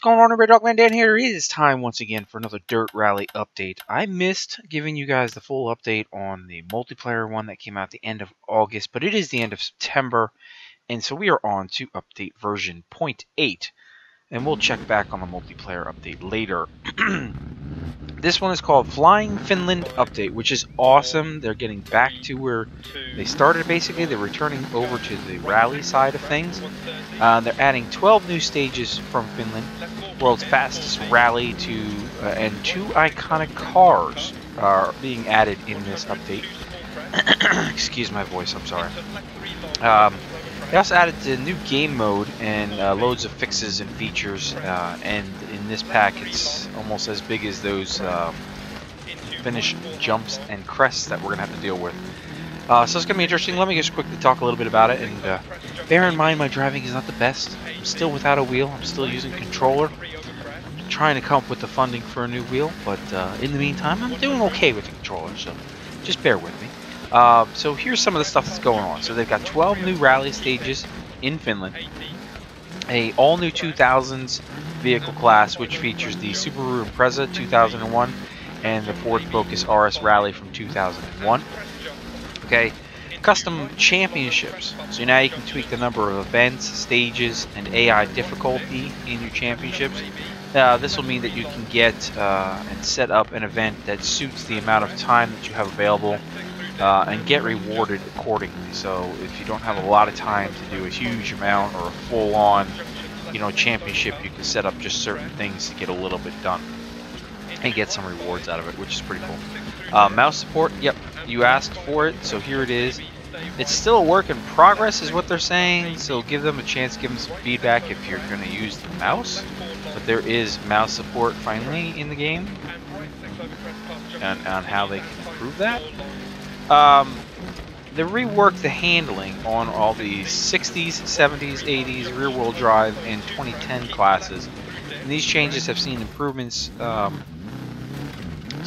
going on, everybody? Dogman Dan here. It is time once again for another Dirt Rally update. I missed giving you guys the full update on the multiplayer one that came out at the end of August, but it is the end of September, and so we are on to update version 0.8, and we'll check back on the multiplayer update later. This one is called Flying Finland Update, which is awesome. They're getting back to where they started, basically. They're returning over to the rally side of things. They're adding 12 new stages from Finland, world's fastest rally, and 2 iconic cars are being added in this update. Excuse my voice, I'm sorry. They also added the new game mode and loads of fixes and features, and in this pack it's almost as big as those finished jumps and crests that we're going to have to deal with. So it's going to be interesting. Let me just quickly talk a little bit about it, and bear in mind my driving is not the best. I'm still without a wheel. I'm still using controller. I'm trying to come up with the funding for a new wheel, but in the meantime I'm doing okay with the controller, so just bear with me. So here's some of the stuff that's going on. So they've got 12 new rally stages in Finland, a all-new 2000s vehicle class which features the Subaru Impreza 2001 and the Ford Focus RS Rally from 2001. Okay, custom championships. So now you can tweak the number of events, stages, and AI difficulty in your championships. This will mean that you can get and set up an event that suits the amount of time that you have available. And get rewarded accordingly. So if you don't have a lot of time to do a huge amount or a full-on, championship, you can set up just certain things to get a little bit done and get some rewards out of it, which is pretty cool. Mouse support, yep, you asked for it, so here it is. It's still a work in progress, is what they're saying. So give them a chance, give them some feedback if you're going to use the mouse. But there is mouse support finally in the game, and on how they can improve that. They reworked the handling on all the 60s, 70s, 80s, rear-wheel drive, and 2010 classes. And these changes have seen improvements to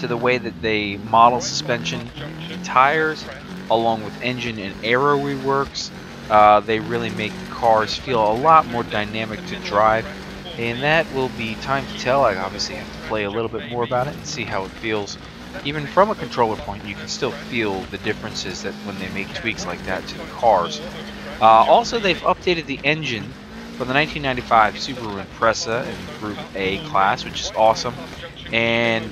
the way that they model suspension and tires, along with engine and aero reworks. They really make the cars feel a lot more dynamic to drive, and that will be time to tell. I obviously have to play a little bit more about it and see how it feels. Even from a controller point, you can still feel the differences that when they make tweaks like that to the cars. Also, they've updated the engine for the 1995 Subaru Impreza in Group A class, which is awesome. And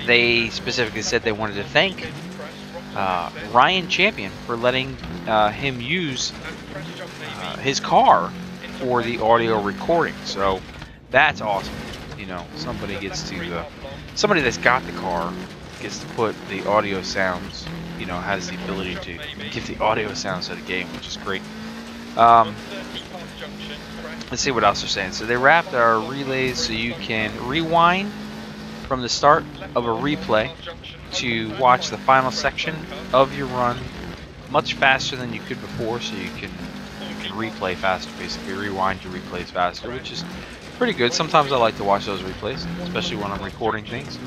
they specifically said they wanted to thank Ryan Champion for letting him use his car for the audio recording. So that's awesome. Somebody gets to somebody that's got the car gets to put the audio sounds, has the ability to give the audio sounds to the game, which is great. Let's see what else they're saying. So they wrapped our relays so you can rewind from the start of a replay to watch the final section of your run much faster than you could before, so you can replay faster, basically rewind your replays faster, which is pretty good. Sometimes I like to watch those replays, especially when I'm recording things.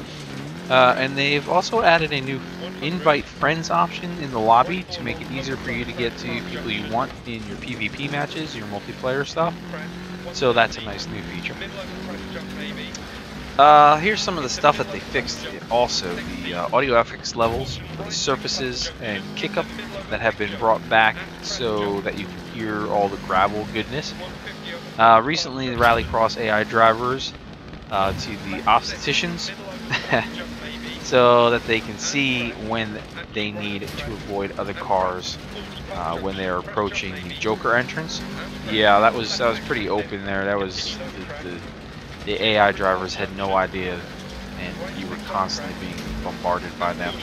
And they've also added a new invite friends option in the lobby to make it easier for you to get to people you want in your PvP matches, your multiplayer stuff. So that's a nice new feature. Here's some of the stuff that they fixed. Also, the audio FX levels for the surfaces and kick-up that have been brought back so that you can hear all the gravel goodness. Recently, the Rallycross AI drivers to the obstetricians so that they can see when they need to avoid other cars when they're approaching the Joker entrance. Yeah, that was pretty open there. That was the AI drivers had no idea, and you were constantly being bombarded by them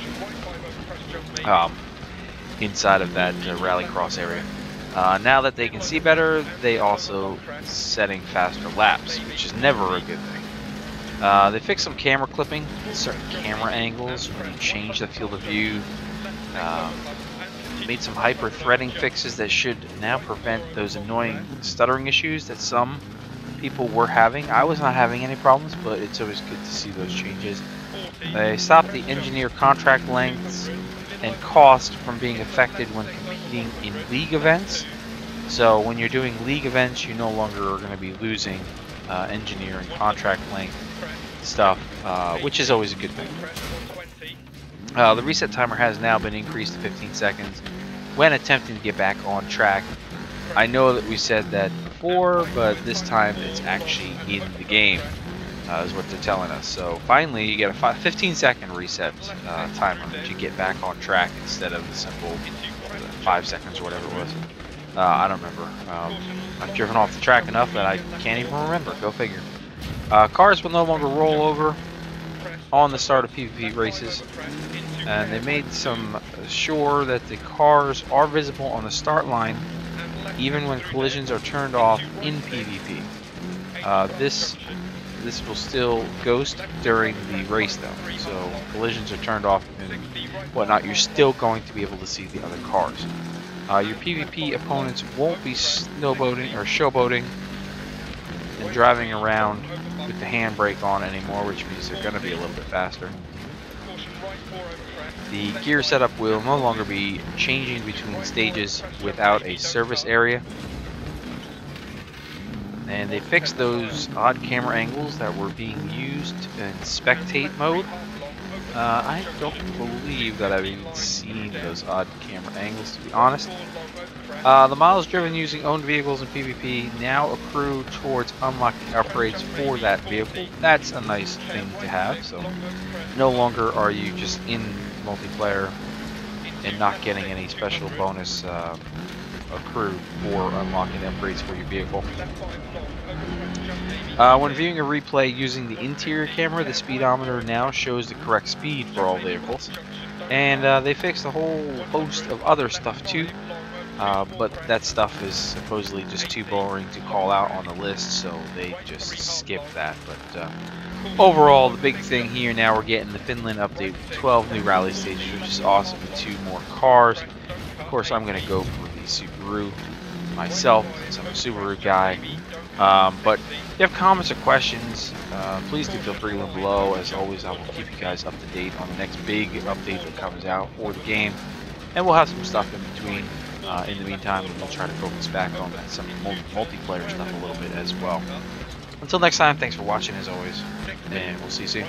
inside of that Rallycross area. Now that they can see better, they also setting faster laps, which is never a good thing. They fixed some camera clipping in certain camera angles when you change the field of view. Made some hyper-threading fixes that should now prevent those annoying stuttering issues that some people were having. I was not having any problems, but it's always good to see those changes. They stopped the engineer contract lengths and cost from being affected when competing in league events. So when you're doing league events, you no longer are going to be losing engineering contract length stuff, which is always a good thing. The reset timer has now been increased to 15 seconds when attempting to get back on track. I know that we said that before, but this time it's actually in the game, is what they're telling us. So finally, you get a 15-second reset timer to get back on track instead of the simple 5 seconds or whatever it was. I don't remember. I've driven off the track enough that I can't even remember. Go figure. Cars will no longer roll over on the start of PvP races, and they made some sure that the cars are visible on the start line even when collisions are turned off in PvP. This will still ghost during the race though, so collisions are turned off and whatnot, you're still going to be able to see the other cars. Your PvP opponents won't be snowboating or showboating and driving around with the handbrake on anymore, which means they're going to be a little bit faster. The gear setup will no longer be changing between stages without a service area. And they fixed those odd camera angles that were being used in spectate mode. I don't believe that I've even seen those odd camera angles, to be honest. The miles driven using owned vehicles in PvP now accrue towards unlocking upgrades for that vehicle. That's a nice thing to have, so no longer are you just in multiplayer and not getting any special bonus accrued for unlocking upgrades for your vehicle. When viewing a replay using the interior camera, the speedometer now shows the correct speed for all vehicles. And they fixed a whole host of other stuff too, but that stuff is supposedly just too boring to call out on the list, so they just skipped that. But overall, the big thing here now, we're getting the Finland update with 12 new rally stages, which is awesome, and 2 more cars. Of course, I'm going to go for the Subaru myself, since I'm a Subaru guy. But if you have comments or questions, please do feel free to leave them below. As always, I will keep you guys up to date on the next big update that comes out for the game. And we'll have some stuff in between. In the meantime, we'll try to focus back on some multiplayer stuff a little bit as well. Until next time, thanks for watching as always, and we'll see you soon.